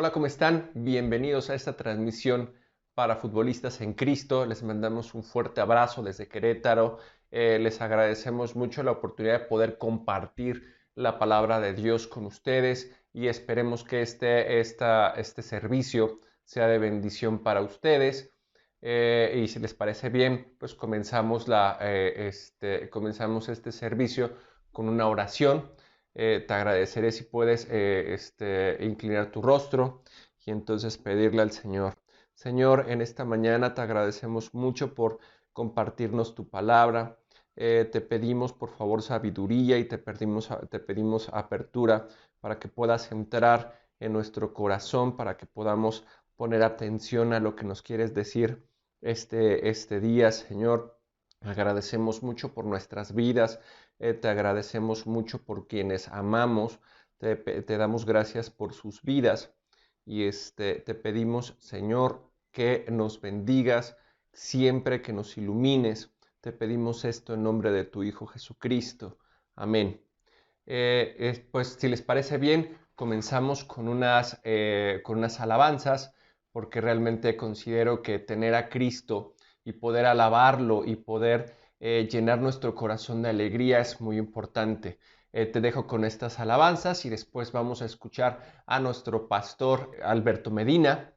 Hola, ¿cómo están? Bienvenidos a esta transmisión para futbolistas en Cristo. Les mandamos un fuerte abrazo desde Querétaro. Les agradecemos mucho la oportunidad de poder compartir la palabra de Dios con ustedes y esperemos que este servicio sea de bendición para ustedes. Y si les parece bien, pues comenzamos este servicio con una oración. Te agradeceré si puedes inclinar tu rostro y entonces pedirle al Señor. Señor, en esta mañana te agradecemos mucho por compartirnos tu palabra. Te pedimos por favor sabiduría y te pedimos apertura para que puedas entrar en nuestro corazón, para que podamos poner atención a lo que nos quieres decir este día, Señor. Agradecemos mucho por nuestras vidas, te agradecemos mucho por quienes amamos, te damos gracias por sus vidas y te pedimos, Señor, que nos bendigas siempre, que nos ilumines. Te pedimos esto en nombre de tu Hijo Jesucristo. Amén. Pues si les parece bien, comenzamos con unas alabanzas, porque realmente considero que tener a Cristo y poder alabarlo y poder llenar nuestro corazón de alegría es muy importante. Te dejo con estas alabanzas y después vamos a escuchar a nuestro pastor Alberto Medina,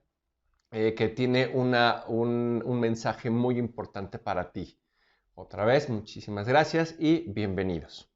que tiene un mensaje muy importante para ti. Otra vez, muchísimas gracias y bienvenidos.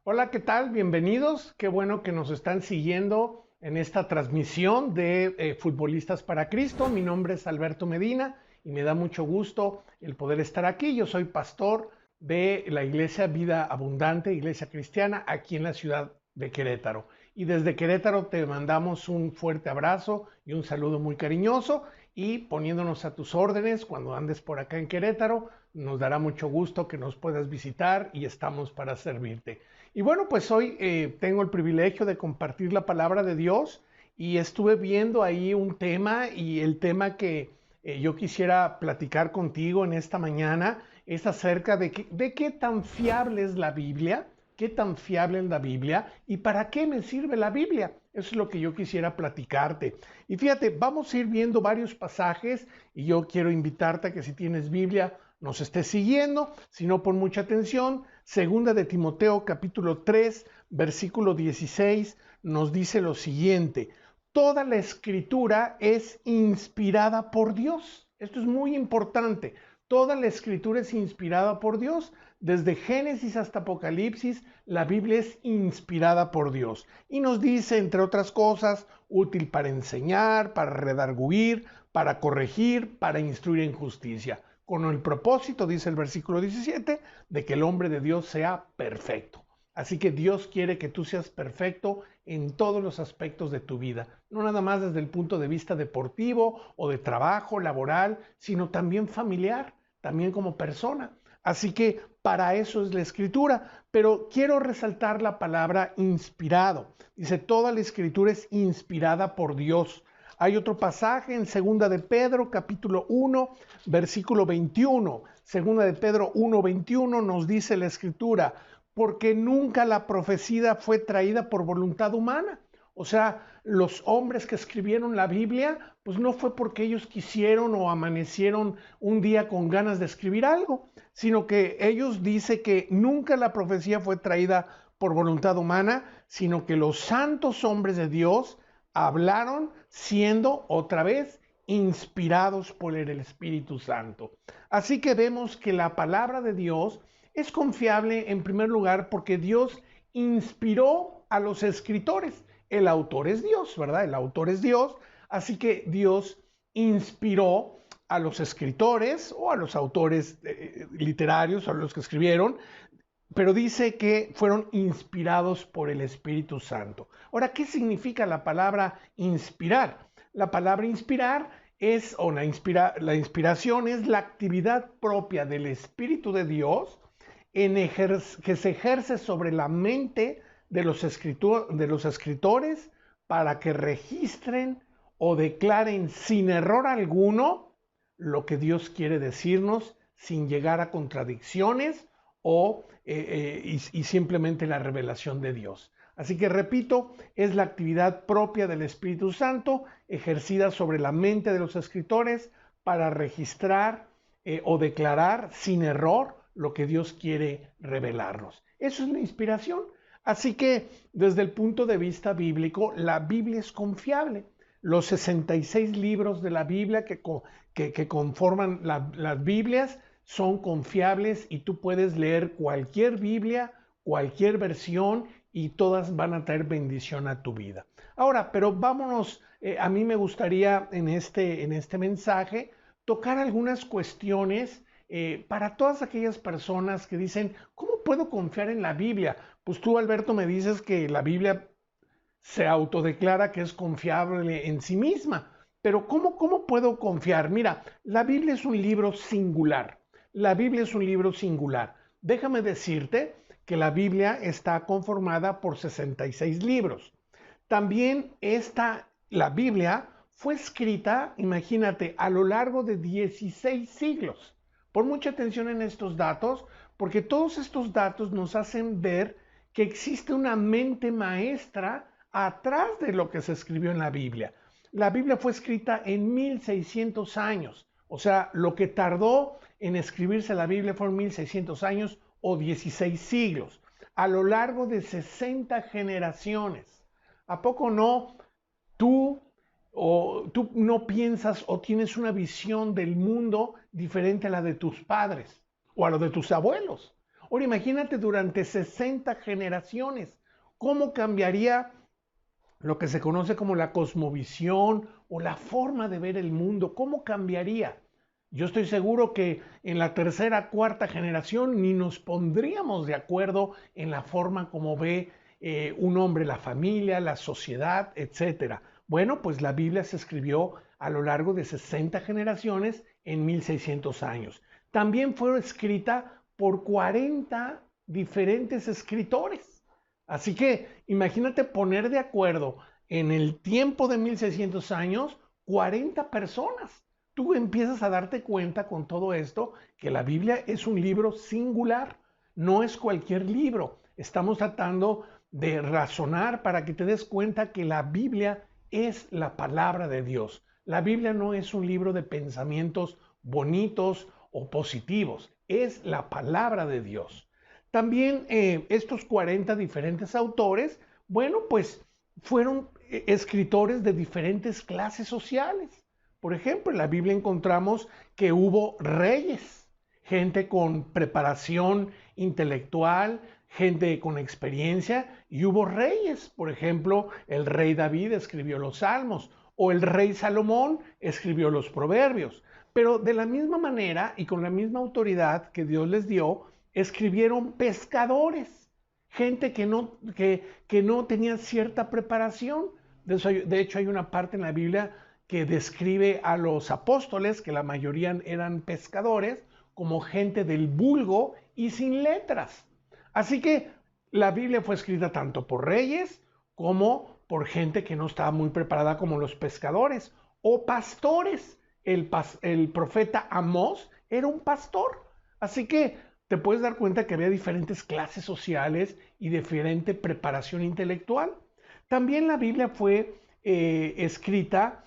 Hola, ¿qué tal? Bienvenidos. Qué bueno que nos están siguiendo en esta transmisión de Futbolistas para Cristo. Mi nombre es Alberto Medina y me da mucho gusto el poder estar aquí. Yo soy pastor de la Iglesia Vida Abundante, Iglesia Cristiana, aquí en la ciudad de Querétaro. Y desde Querétaro te mandamos un fuerte abrazo y un saludo muy cariñoso y poniéndonos a tus órdenes cuando andes por acá en Querétaro. Nos dará mucho gusto que nos puedas visitar y estamos para servirte. Y bueno, pues hoy tengo el privilegio de compartir la palabra de Dios y estuve viendo ahí un tema y el tema que yo quisiera platicar contigo en esta mañana es acerca de qué tan fiable es la Biblia, qué tan fiable es la Biblia y para qué me sirve la Biblia. Eso es lo que yo quisiera platicarte. Y fíjate, vamos a ir viendo varios pasajes y yo quiero invitarte a que si tienes Biblia nos estés siguiendo, si no pon mucha atención. Segunda de Timoteo capítulo 3, versículo 16 nos dice lo siguiente: toda la escritura es inspirada por Dios. Esto es muy importante. Toda la escritura es inspirada por Dios. Desde Génesis hasta Apocalipsis, la Biblia es inspirada por Dios. Y nos dice, entre otras cosas, útil para enseñar, para redarguir, para corregir, para instruir en justicia, con el propósito, dice el versículo 17, de que el hombre de Dios sea perfecto. Así que Dios quiere que tú seas perfecto en todos los aspectos de tu vida, no nada más desde el punto de vista deportivo o de trabajo, laboral, sino también familiar, también como persona. Así que para eso es la escritura, pero quiero resaltar la palabra inspirado. Dice, toda la escritura es inspirada por Dios. Hay otro pasaje en Segunda de Pedro, capítulo 1, versículo 21. Segunda de Pedro 1, 21 nos dice la escritura, porque nunca la profecía fue traída por voluntad humana. O sea, los hombres que escribieron la Biblia, pues no fue porque ellos quisieron o amanecieron un día con ganas de escribir algo, sino que ellos dicen que nunca la profecía fue traída por voluntad humana, sino que los santos hombres de Dios hablaron siendo otra vez inspirados por el Espíritu Santo. Así que vemos que la palabra de Dios es confiable en primer lugar porque Dios inspiró a los escritores. El autor es Dios, ¿verdad? El autor es Dios. Así que Dios inspiró a los escritores o a los autores literarios, a los que escribieron, pero dice que fueron inspirados por el Espíritu Santo. Ahora, ¿qué significa la palabra inspirar? La palabra inspirar es, o la inspiración es la actividad propia del Espíritu de Dios que se ejerce sobre la mente de los escritores para que registren o declaren sin error alguno lo que Dios quiere decirnos sin llegar a contradicciones y simplemente la revelación de Dios. Así que repito, es la actividad propia del Espíritu Santo ejercida sobre la mente de los escritores para registrar o declarar sin error lo que Dios quiere revelarnos. Eso es la inspiración. Así que desde el punto de vista bíblico, la Biblia es confiable. Los 66 libros de la Biblia que conforman las Biblias son confiables y tú puedes leer cualquier Biblia, cualquier versión y todas van a traer bendición a tu vida. Ahora, pero vámonos, a mí me gustaría en este mensaje tocar algunas cuestiones para todas aquellas personas que dicen, ¿cómo puedo confiar en la Biblia? Pues tú, Alberto, me dices que la Biblia se autodeclara que es confiable en sí misma. Pero ¿cómo puedo confiar? Mira, la Biblia es un libro singular. La Biblia es un libro singular. Déjame decirte que la Biblia está conformada por 66 libros. También la Biblia fue escrita, imagínate, a lo largo de 16 siglos. Pon mucha atención en estos datos, porque todos estos datos nos hacen ver que existe una mente maestra atrás de lo que se escribió en la Biblia. La Biblia fue escrita en 1600 años, o sea, lo que tardó en escribirse la Biblia fueron 1600 años o 16 siglos, a lo largo de 60 generaciones. ¿A poco no? Tú tú no piensas o tienes una visión del mundo diferente a la de tus padres o a la de tus abuelos. Ahora imagínate durante 60 generaciones, ¿cómo cambiaría lo que se conoce como la cosmovisión o la forma de ver el mundo? ¿Cómo cambiaría? Yo estoy seguro que en la tercera, cuarta generación ni nos pondríamos de acuerdo en la forma como ve un hombre la familia, la sociedad, etcétera. Bueno, pues la Biblia se escribió a lo largo de 60 generaciones en 1600 años. También fue escrita por 40 diferentes escritores. Así que imagínate poner de acuerdo en el tiempo de 1600 años 40 personas. Tú empiezas a darte cuenta con todo esto que la Biblia es un libro singular, no es cualquier libro. Estamos tratando de razonar para que te des cuenta que la Biblia es la palabra de Dios. La Biblia no es un libro de pensamientos bonitos o positivos, es la palabra de Dios. También estos 40 diferentes autores, bueno, pues fueron escritores de diferentes clases sociales. Por ejemplo, en la Biblia encontramos que hubo reyes, gente con preparación intelectual, gente con experiencia, y hubo reyes. Por ejemplo, el rey David escribió los Salmos, o el rey Salomón escribió los Proverbios. Pero de la misma manera y con la misma autoridad que Dios les dio, escribieron pescadores, gente que no tenía cierta preparación. De hecho, hay una parte en la Biblia que describe a los apóstoles, que la mayoría eran pescadores, como gente del vulgo y sin letras. Así que la Biblia fue escrita tanto por reyes como por gente que no estaba muy preparada, como los pescadores o pastores. El profeta Amós era un pastor. Así que te puedes dar cuenta que había diferentes clases sociales y diferente preparación intelectual. También la Biblia fue escrita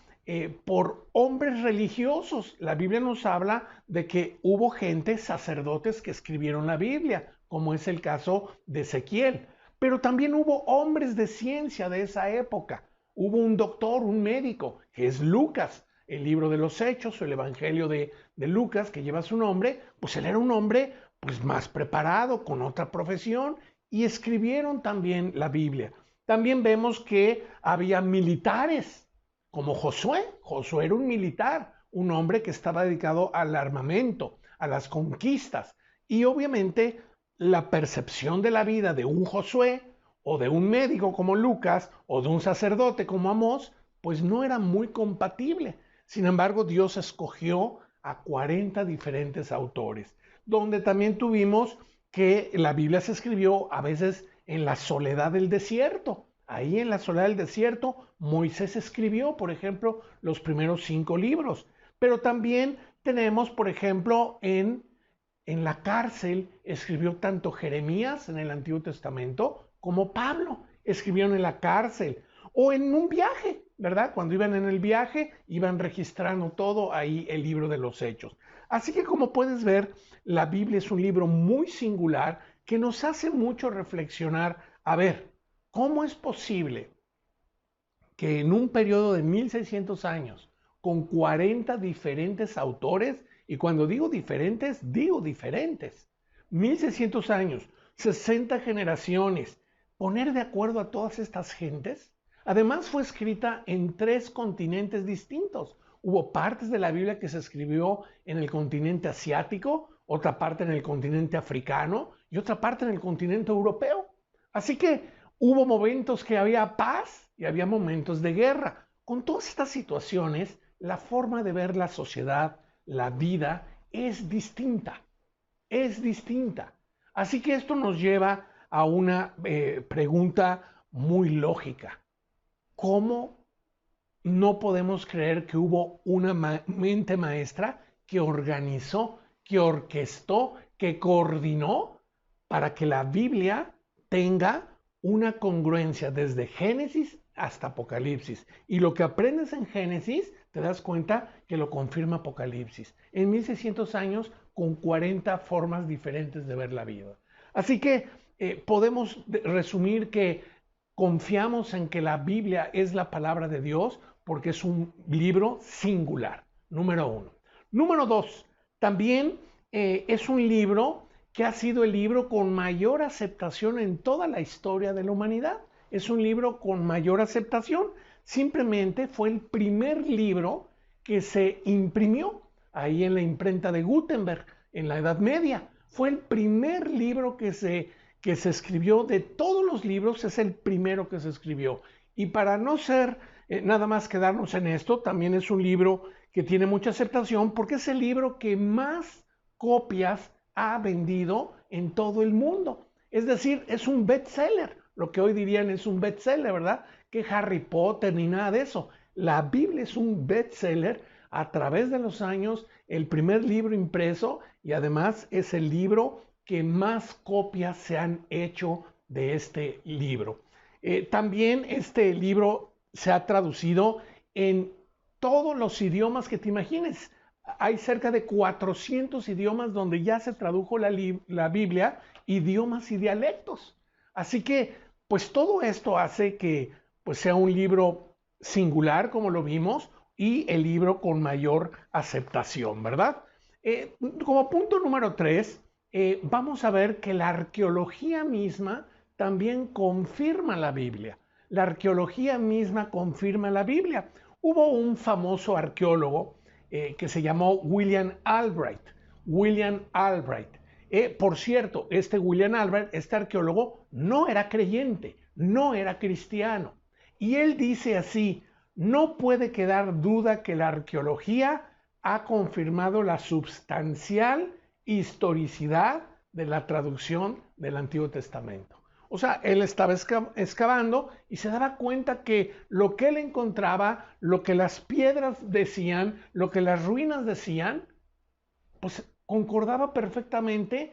por hombres religiosos. La Biblia nos habla de que hubo gente, sacerdotes, que escribieron la Biblia, como es el caso de Ezequiel. Pero también hubo hombres de ciencia de esa época. Hubo un doctor, un médico, que es Lucas. El libro de los Hechos o el Evangelio de Lucas, que lleva su nombre, pues él era un hombre pues más preparado, con otra profesión, y escribieron también la Biblia. También vemos que había militares, como Josué. Josué era un militar, un hombre que estaba dedicado al armamento, a las conquistas. Y obviamente la percepción de la vida de un Josué, o de un médico como Lucas, o de un sacerdote como Amós, pues no era muy compatible. Sin embargo, Dios escogió a 40 diferentes autores, donde también tuvimos que la Biblia se escribió a veces en la soledad del desierto. Ahí en la soledad del desierto, Moisés escribió, por ejemplo, los primeros 5 libros. Pero también tenemos, por ejemplo, en la cárcel, escribió tanto Jeremías en el Antiguo Testamento como Pablo. Escribieron en la cárcel o en un viaje, ¿verdad? Cuando iban en el viaje, iban registrando todo ahí el libro de los Hechos. Así que como puedes ver, la Biblia es un libro muy singular que nos hace mucho reflexionar. A ver, ¿cómo es posible que en un periodo de 1600 años, con 40 diferentes autores, y cuando digo diferentes, 1600 años, 60 generaciones, poner de acuerdo a todas estas gentes? Además fue escrita en 3 continentes distintos. Hubo partes de la Biblia que se escribió en el continente asiático, otra parte en el continente africano y otra parte en el continente europeo. Así que hubo momentos que había paz y había momentos de guerra. Con todas estas situaciones, la forma de ver la sociedad, la vida, es distinta. Es distinta. Así que esto nos lleva a una pregunta muy lógica. ¿Cómo no podemos creer que hubo una mente maestra que organizó, que orquestó, que coordinó para que la Biblia tenga una congruencia desde Génesis hasta Apocalipsis? Y lo que aprendes en Génesis, te das cuenta que lo confirma Apocalipsis. En 1600 años, con 40 formas diferentes de ver la vida. Así que podemos resumir que confiamos en que la Biblia es la palabra de Dios porque es un libro singular, número 1. Número 2, también es un libro que ha sido el libro con mayor aceptación en toda la historia de la humanidad. Es un libro con mayor aceptación. Simplemente fue el primer libro que se imprimió ahí en la imprenta de Gutenberg en la Edad Media. Fue el primer libro que se escribió. De todos los libros es el primero que se escribió. Y para no ser nada más quedarnos en esto, también es un libro que tiene mucha aceptación porque es el libro que más copias ha vendido en todo el mundo. Es decir, es un bestseller, lo que hoy dirían es un bestseller, ¿verdad? Que Harry Potter ni nada de eso. La Biblia es un bestseller a través de los años, el primer libro impreso, y además es el libro que más copias se han hecho de este libro. También este libro se ha traducido en todos los idiomas que te imagines. Hay cerca de 400 idiomas donde ya se tradujo la Biblia, idiomas y dialectos. Así que, pues todo esto hace que pues, sea un libro singular, como lo vimos, y el libro con mayor aceptación, ¿verdad? Como punto número 3, vamos a ver que la arqueología misma también confirma la Biblia. La arqueología misma confirma la Biblia. Hubo un famoso arqueólogo que se llamó William Albright. William Albright. Por cierto, este William Albright, este arqueólogo, no era creyente, no era cristiano. Y él dice así: no puede quedar duda que la arqueología ha confirmado la substancial historicidad de la traducción del Antiguo Testamento. O sea, él estaba excavando y se daba cuenta que lo que él encontraba, lo que las piedras decían, lo que las ruinas decían, pues concordaba perfectamente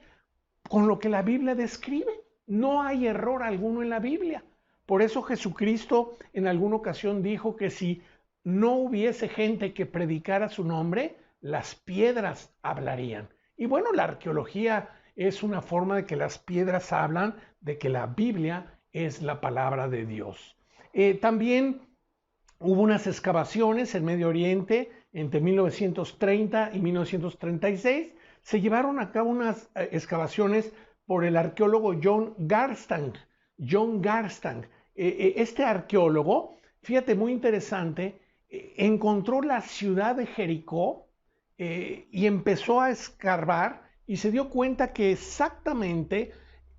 con lo que la Biblia describe. No hay error alguno en la Biblia. Por eso Jesucristo en alguna ocasión dijo que si no hubiese gente que predicara su nombre, las piedras hablarían. Y bueno, la arqueología es una forma de que las piedras hablan de que la Biblia es la palabra de Dios. También hubo unas excavaciones en Medio Oriente entre 1930 y 1936. Se llevaron a cabo unas excavaciones por el arqueólogo John Garstang. John Garstang. Este arqueólogo, fíjate, muy interesante, encontró la ciudad de Jericó y empezó a escarbar y se dio cuenta que exactamente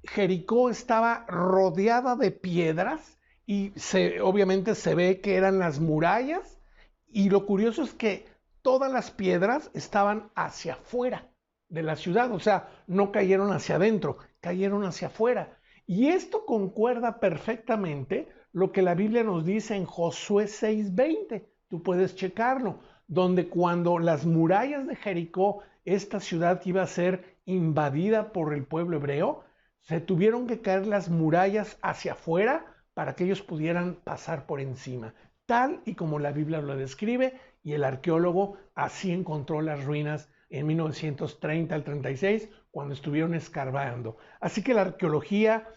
Jericó estaba rodeada de piedras y obviamente se ve que eran las murallas, y lo curioso es que todas las piedras estaban hacia afuera de la ciudad, o sea, no cayeron hacia adentro, cayeron hacia afuera. Y esto concuerda perfectamente lo que la Biblia nos dice en Josué 6:20, tú puedes checarlo, donde cuando las murallas de Jericó, esta ciudad que iba a ser invadida por el pueblo hebreo, se tuvieron que caer las murallas hacia afuera para que ellos pudieran pasar por encima, tal y como la Biblia lo describe, y el arqueólogo así encontró las ruinas en 1930 al 36, cuando estuvieron escarbando. Así que la arqueología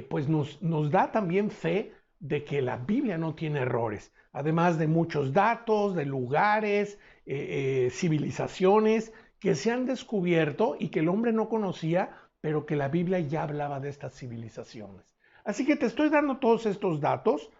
pues nos da también fe de que la Biblia no tiene errores, además de muchos datos, de lugares, civilizaciones que se han descubierto y que el hombre no conocía, pero que la Biblia ya hablaba de estas civilizaciones. Así que te estoy dando todos estos datos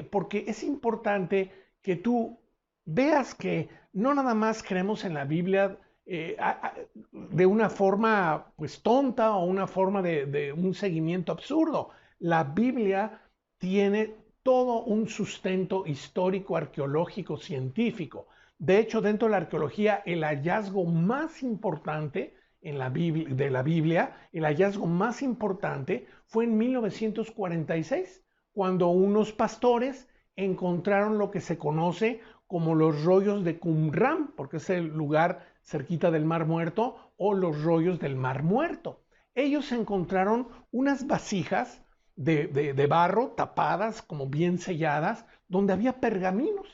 porque es importante que tú veas que no nada más creemos en la Biblia de una forma pues tonta o una forma de un seguimiento absurdo. La Biblia tiene todo un sustento histórico, arqueológico, científico. De hecho, dentro de la arqueología, el hallazgo más importante de la Biblia, el hallazgo más importante fue en 1946, cuando unos pastores encontraron lo que se conoce como los rollos de Qumran, porque es el lugar cerquita del Mar Muerto, o los rollos del Mar Muerto. Ellos encontraron unas vasijas de barro tapadas, como bien selladas, donde había pergaminos.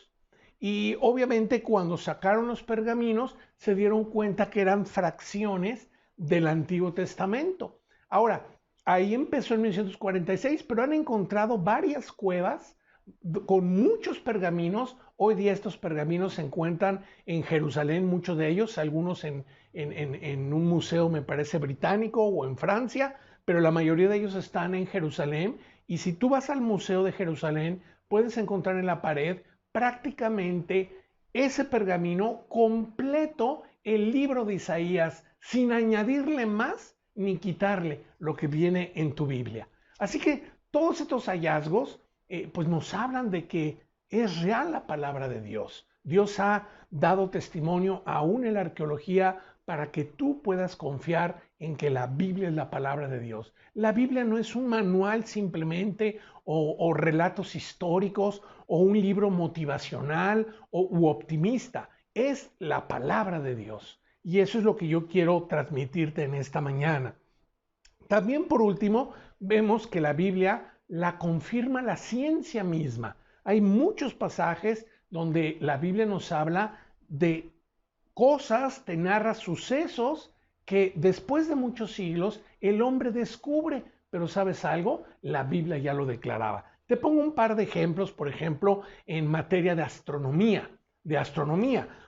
Y obviamente cuando sacaron los pergaminos se dieron cuenta que eran fracciones del Antiguo Testamento. Ahora, ahí empezó en 1946, pero han encontrado varias cuevas con muchos pergaminos, Hoy día estos pergaminos se encuentran en Jerusalén, muchos de ellos, algunos en un museo, me parece, británico o en Francia, pero la mayoría de ellos están en Jerusalén. Y si tú vas al Museo de Jerusalén, puedes encontrar en la pared prácticamente ese pergamino completo, el libro de Isaías, sin añadirle más ni quitarle lo que viene en tu Biblia. Así que todos estos hallazgos pues nos hablan de que es real la palabra de Dios. Dios ha dado testimonio aún en la arqueología para que tú puedas confiar en que la Biblia es la palabra de Dios. La Biblia no es un manual simplemente o relatos históricos o un libro motivacional u optimista. Es la palabra de Dios. Y eso es lo que yo quiero transmitirte en esta mañana. También por último, vemos que la Biblia la confirma la ciencia misma. Hay muchos pasajes donde la Biblia nos habla de cosas, te narra sucesos que después de muchos siglos el hombre descubre. Pero ¿sabes algo? La Biblia ya lo declaraba. Te pongo un par de ejemplos, por ejemplo, en materia de astronomía.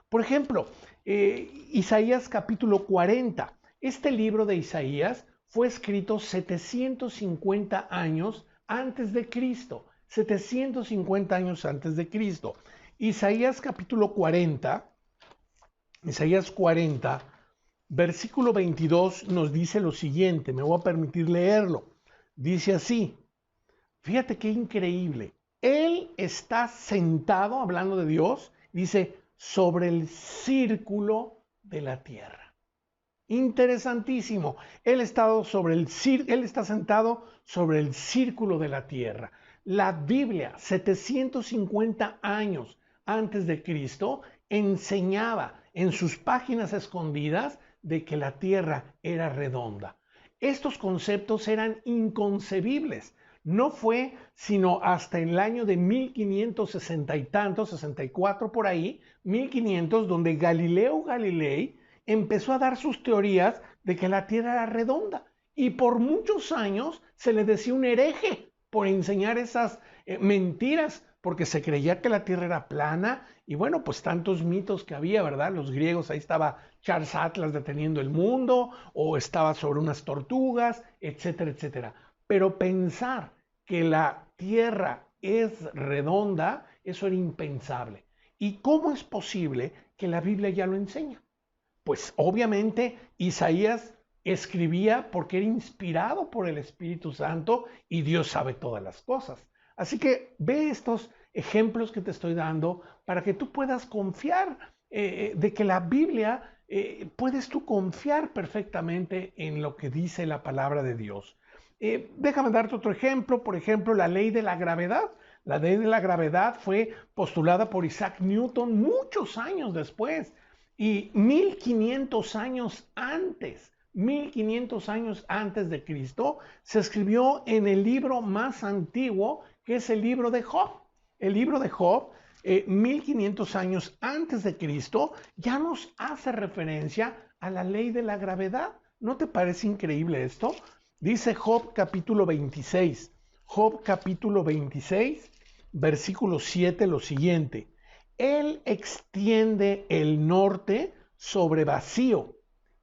Por ejemplo, Isaías capítulo 40. Este libro de Isaías fue escrito 750 años antes de Cristo. 750 años antes de Cristo. Isaías capítulo 40, versículo 22 nos dice lo siguiente, me voy a permitir leerlo. Dice así, fíjate qué increíble. Él está sentado, hablando de Dios, dice, sobre el círculo de la tierra. Interesantísimo. Él está sentado sobre el círculo de la tierra. La Biblia, 750 años antes de Cristo, enseñaba en sus páginas escondidas de que la tierra era redonda. Estos conceptos eran inconcebibles. No fue sino hasta el año de 1560 y tantos, 64 por ahí, 1500, donde Galileo Galilei empezó a dar sus teorías de que la tierra era redonda. Y por muchos años se le decía un hereje por enseñar esas mentiras, porque se creía que la tierra era plana. Y bueno, pues tantos mitos que había, ¿verdad? Los griegos, ahí estaba Charles Atlas deteniendo el mundo, o estaba sobre unas tortugas, etcétera, etcétera. Pero pensar que la tierra es redonda, eso era impensable. ¿Y cómo es posible que la Biblia ya lo enseña? Pues obviamente Isaías escribía porque era inspirado por el Espíritu Santo y Dios sabe todas las cosas. Así que ve estos ejemplos que te estoy dando para que tú puedas confiar de que la Biblia, puedes tú confiar perfectamente en lo que dice la palabra de Dios. Déjame darte otro ejemplo, por ejemplo, la ley de la gravedad. La ley de la gravedad fue postulada por Isaac Newton muchos años después. Y 1500 años antes de Cristo, se escribió en el libro más antiguo, que es el libro de Job. El libro de Job, 1500 años antes de Cristo, ya nos hace referencia a la ley de la gravedad. ¿No te parece increíble esto? Dice Job capítulo 26, versículo 7, lo siguiente. Él extiende el norte sobre vacío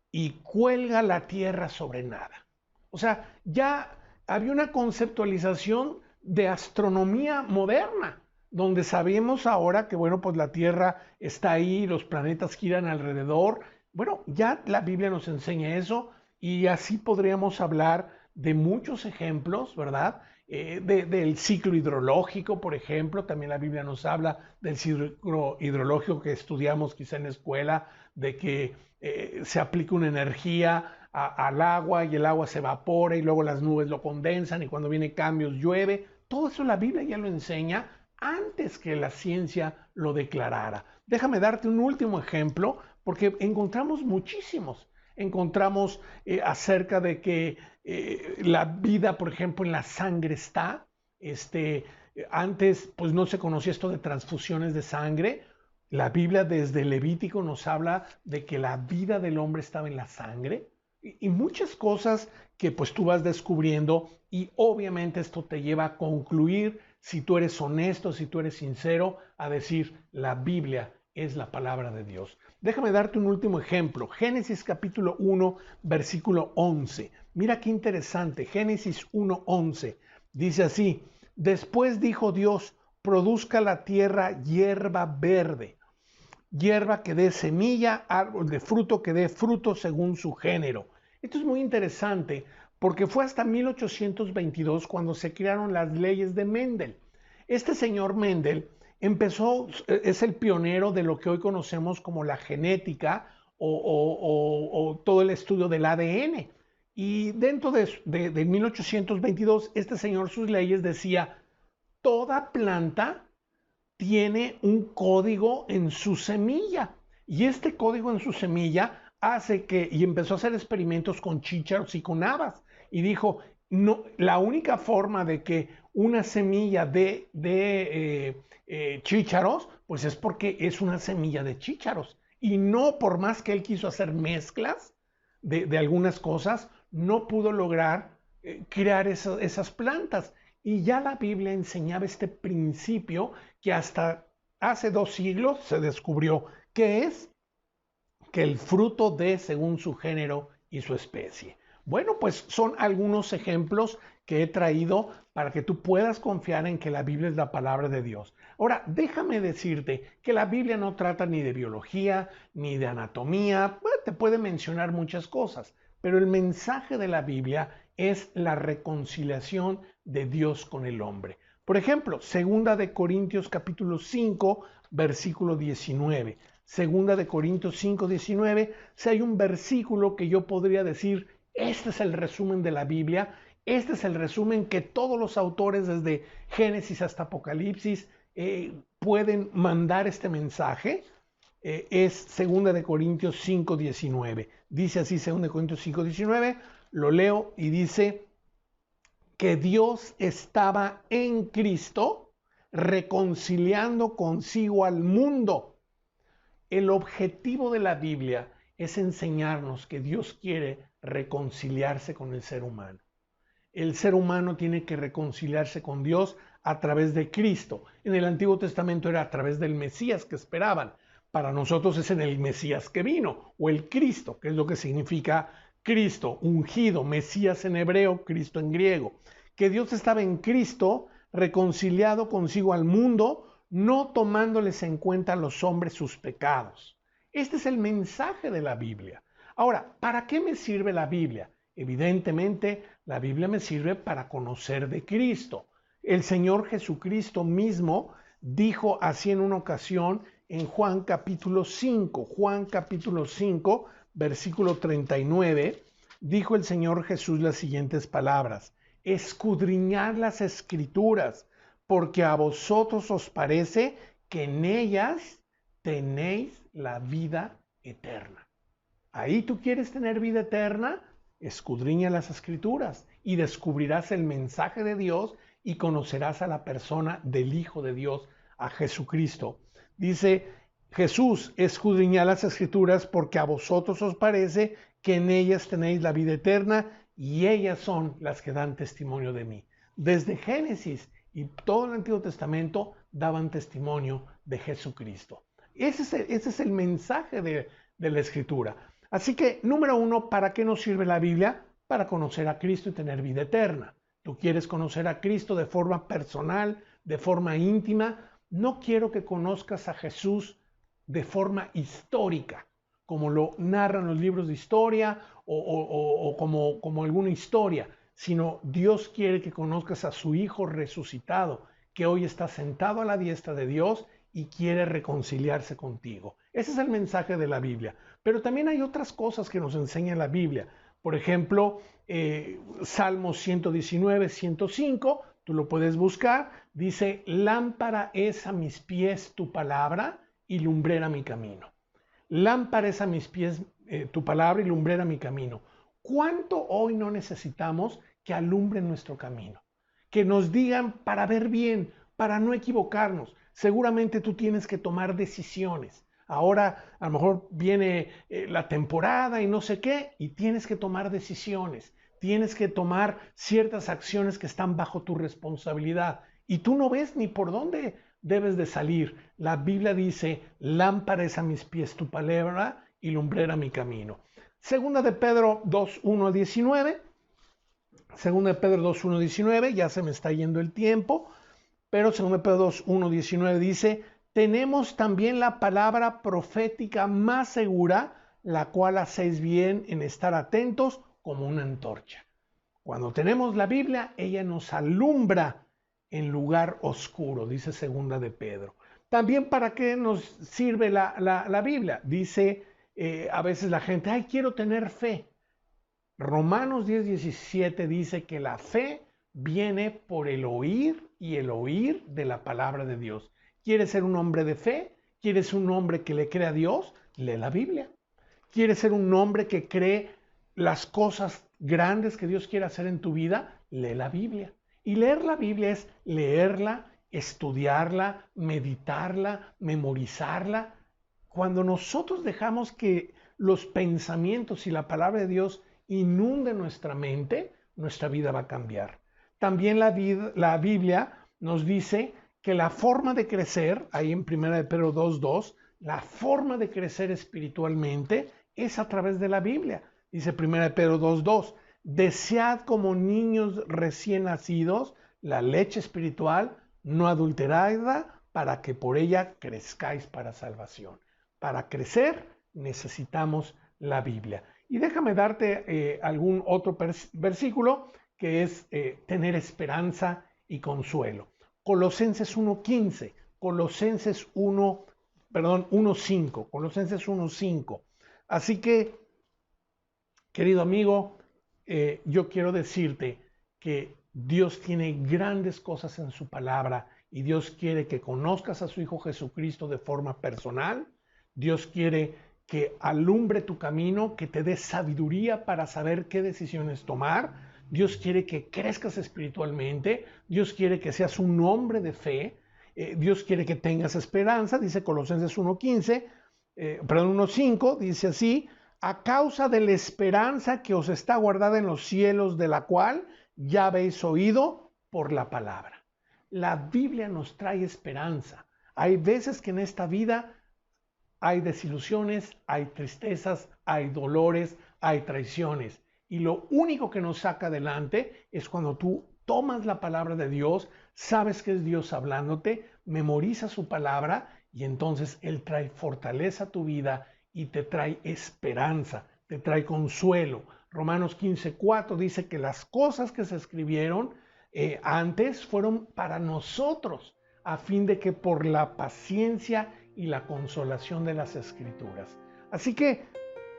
y cuelga la tierra sobre nada. O sea, ya había una conceptualización de astronomía moderna, donde sabemos ahora que, bueno, pues la tierra está ahí, los planetas giran alrededor. Bueno, ya la Biblia nos enseña eso y así podríamos hablar de muchos ejemplos, ¿verdad? Del ciclo hidrológico, por ejemplo, también la Biblia nos habla del ciclo hidrológico que estudiamos quizá en la escuela, de que se aplica una energía al agua y el agua se evapora y luego las nubes lo condensan y cuando viene cambios llueve. Todo eso la Biblia ya lo enseña antes que la ciencia lo declarara. Déjame darte un último ejemplo porque encontramos muchísimos. Encontramos acerca de que la vida, por ejemplo, en la sangre está. Antes, pues no se conocía esto de transfusiones de sangre. La Biblia desde Levítico nos habla de que la vida del hombre estaba en la sangre y muchas cosas que pues tú vas descubriendo y obviamente esto te lleva a concluir si tú eres honesto, si tú eres sincero, a decir, la Biblia es la palabra de Dios. Déjame darte un último ejemplo. Génesis capítulo 1, versículo 11. Mira qué interesante. Génesis 1:11. Dice así, después dijo Dios, produzca la tierra hierba verde, hierba que dé semilla, árbol de fruto que dé fruto según su género. Esto es muy interesante porque fue hasta 1822 cuando se crearon las leyes de Mendel. Este señor Mendel es el pionero de lo que hoy conocemos como la genética o todo el estudio del ADN. Y dentro de 1822, este señor, sus leyes decía, toda planta tiene un código en su semilla. Y este código en su semilla hace que, y empezó a hacer experimentos con chícharos y con habas. Y dijo, no, la única forma de que una semilla de chícharos, pues es porque es una semilla de chícharos. Y no por más que él quiso hacer mezclas de algunas cosas, no pudo lograr crear esas plantas. Y ya la Biblia enseñaba este principio que hasta hace 2 siglos se descubrió, que es que el fruto dé según su género y su especie. Bueno, pues son algunos ejemplos que he traído para que tú puedas confiar en que la Biblia es la palabra de Dios. Ahora, déjame decirte que la Biblia no trata ni de biología, ni de anatomía, bueno, te puede mencionar muchas cosas, pero el mensaje de la Biblia es la reconciliación de Dios con el hombre. Por ejemplo, 2 Corintios capítulo 5, versículo 19. 2 Corintios 5, 19, si hay un versículo que yo podría decir, este es el resumen de la Biblia, este es el resumen que todos los autores desde Génesis hasta Apocalipsis pueden mandar este mensaje, es 2 Corintios 5, 19. Dice así 2 Corintios 5, 19, lo leo y dice que Dios estaba en Cristo reconciliando consigo al mundo. El objetivo de la Biblia es enseñarnos que Dios quiere reconciliarse con el ser humano. El ser humano tiene que reconciliarse con Dios a través de Cristo. En el Antiguo Testamento era a través del Mesías que esperaban. Para nosotros es en el Mesías que vino, o el Cristo, que es lo que significa Cristo, ungido, Mesías en hebreo, Cristo en griego. Que Dios estaba en Cristo, reconciliado consigo al mundo, no tomándoles en cuenta a los hombres sus pecados. Este es el mensaje de la Biblia. Ahora, ¿para qué me sirve la Biblia? Evidentemente, la Biblia me sirve para conocer de Cristo. El Señor Jesucristo mismo dijo así en una ocasión en Juan capítulo 5, versículo 39, dijo el Señor Jesús las siguientes palabras: escudriñad las Escrituras, porque a vosotros os parece que en ellas tenéis la vida eterna. Ahí tú quieres tener vida eterna, escudriña las Escrituras y descubrirás el mensaje de Dios y conocerás a la persona del Hijo de Dios, a Jesucristo. Dice Jesús, escudriñad las Escrituras porque a vosotros os parece que en ellas tenéis la vida eterna y ellas son las que dan testimonio de mí. Desde Génesis y todo el Antiguo Testamento daban testimonio de Jesucristo. Ese es el mensaje de la Escritura. Así que, número 1, ¿para qué nos sirve la Biblia? Para conocer a Cristo y tener vida eterna. Tú quieres conocer a Cristo de forma personal, de forma íntima. No quiero que conozcas a Jesús de forma histórica, como lo narran los libros de historia o como alguna historia, sino Dios quiere que conozcas a su Hijo resucitado, que hoy está sentado a la diestra de Dios y quiere reconciliarse contigo. Ese es el mensaje de la Biblia. Pero también hay otras cosas que nos enseña la Biblia. Por ejemplo, Salmos 119, 105, tú lo puedes buscar, dice, lámpara es a mis pies tu palabra y lumbrera mi camino. Lámpara es a mis pies tu palabra y lumbrera mi camino. ¿Cuánto hoy no necesitamos que alumbren nuestro camino? Que nos digan para ver bien, para no equivocarnos. Seguramente tú tienes que tomar decisiones. Ahora a lo mejor viene la temporada y no sé qué, y tienes que tomar decisiones. Tienes que tomar ciertas acciones que están bajo tu responsabilidad. y tú no ves ni por dónde debes de salir. La Biblia dice, lámpara es a mis pies tu palabra y lumbrera mi camino. Segunda de Pedro 2:1-19. Segunda de Pedro 2:1-19, ya se me está yendo el tiempo, pero segunda de Pedro 2:1-19 dice, tenemos también la palabra profética más segura, la cual hacéis bien en estar atentos como una antorcha. Cuando tenemos la Biblia, ella nos alumbra en lugar oscuro, dice segunda de Pedro. También, ¿para qué nos sirve la Biblia? Dice a veces la gente, ay, quiero tener fe. Romanos 10:17 dice que la fe viene por el oír y el oír de la palabra de Dios. ¿Quieres ser un hombre de fe? ¿Quieres un hombre que le cree a Dios? Lee la Biblia. ¿Quieres ser un hombre que cree las cosas grandes que Dios quiere hacer en tu vida? Lee la Biblia. Y leer la Biblia es leerla, estudiarla, meditarla, memorizarla. Cuando nosotros dejamos que los pensamientos y la palabra de Dios inunde nuestra mente, nuestra vida va a cambiar. También la Biblia nos dice que la forma de crecer, ahí en 1 de Pedro 2:2, la forma de crecer espiritualmente es a través de la Biblia. Dice 1 de Pedro 2:2, desead como niños recién nacidos la leche espiritual no adulterada para que por ella crezcáis para salvación. Para crecer necesitamos la Biblia. Y déjame darte algún otro versículo que es tener esperanza y consuelo. Colosenses 1:15, Colosenses 1:5. Así que, querido amigo, yo quiero decirte que Dios tiene grandes cosas en su palabra y Dios quiere que conozcas a su Hijo Jesucristo de forma personal. Dios quiere que alumbre tu camino, que te dé sabiduría para saber qué decisiones tomar. Dios quiere que crezcas espiritualmente. Dios quiere que seas un hombre de fe. Dios quiere que tengas esperanza, dice Colosenses 1:5, dice así, a causa de la esperanza que os está guardada en los cielos, de la cual ya habéis oído por la palabra. La Biblia nos trae esperanza. Hay veces que en esta vida hay desilusiones, hay tristezas, hay dolores, hay traiciones. Y lo único que nos saca adelante es cuando tú tomas la palabra de Dios, sabes que es Dios hablándote, memorizas su palabra y entonces Él trae fortaleza a tu vida y te trae esperanza, te trae consuelo. Romanos 15:4 dice que las cosas que se escribieron antes fueron para nosotros, a fin de que por la paciencia y la consolación de las Escrituras. Así que,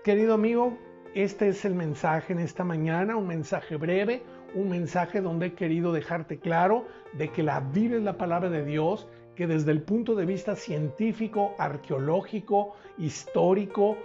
querido amigo, este es el mensaje en esta mañana, un mensaje breve, un mensaje donde he querido dejarte claro de que la Biblia es la palabra de Dios, que desde el punto de vista científico, arqueológico, histórico,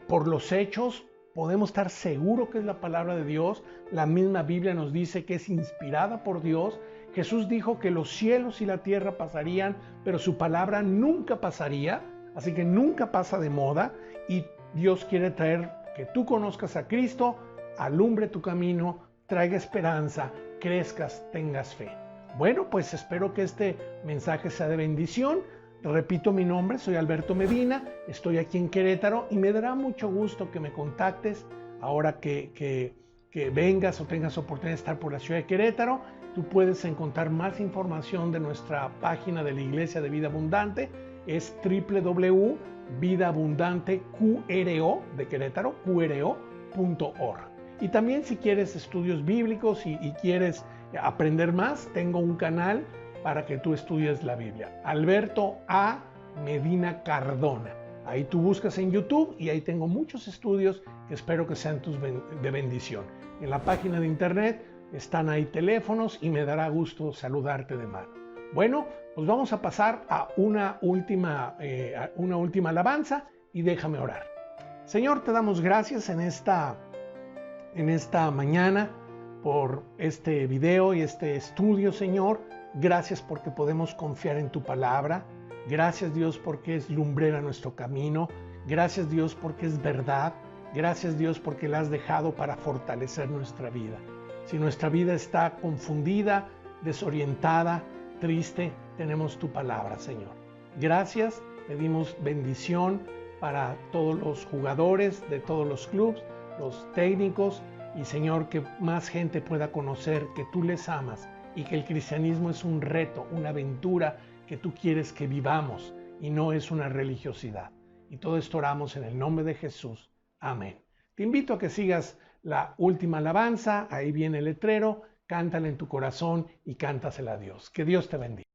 por los hechos, podemos estar seguros que es la palabra de Dios. La misma Biblia nos dice que es inspirada por Dios. Jesús dijo que los cielos y la tierra pasarían, pero su palabra nunca pasaría, así que nunca pasa de moda y Dios quiere traer que tú conozcas a Cristo, alumbre tu camino, traiga esperanza, crezcas, tengas fe. Bueno, pues espero que este mensaje sea de bendición. Repito mi nombre, soy Alberto Medina, estoy aquí en Querétaro y me dará mucho gusto que me contactes ahora que vengas o tengas oportunidad de estar por la ciudad de Querétaro. Tú puedes encontrar más información de nuestra página de la Iglesia de Vida Abundante, es www.vidaabundanteqro de Querétaro, qro.org. Y también si quieres estudios bíblicos y quieres aprender más, tengo un canal para que tú estudies la Biblia. Alberto A. Medina Cardona. Ahí tú buscas en YouTube y ahí tengo muchos estudios que espero que sean de bendición. En la página de internet están ahí teléfonos y me dará gusto saludarte de mano. Bueno, pues vamos a pasar a una última alabanza y déjame orar. Señor, te damos gracias en esta mañana por este video y este estudio, Señor. Gracias porque podemos confiar en tu palabra. Gracias, Dios, porque es lumbrera nuestro camino. Gracias, Dios, porque es verdad. Gracias, Dios, porque la has dejado para fortalecer nuestra vida. Si nuestra vida está confundida, desorientada, triste, tenemos tu palabra, Señor. Gracias, pedimos bendición para todos los jugadores de todos los clubes, los técnicos, y Señor, que más gente pueda conocer que tú les amas y que el cristianismo es un reto, una aventura que tú quieres que vivamos y no es una religiosidad. Y todo esto oramos en el nombre de Jesús. Amén. Te invito a que sigas la última alabanza, ahí viene el letrero, cántala en tu corazón y cántasela a Dios. Que Dios te bendiga.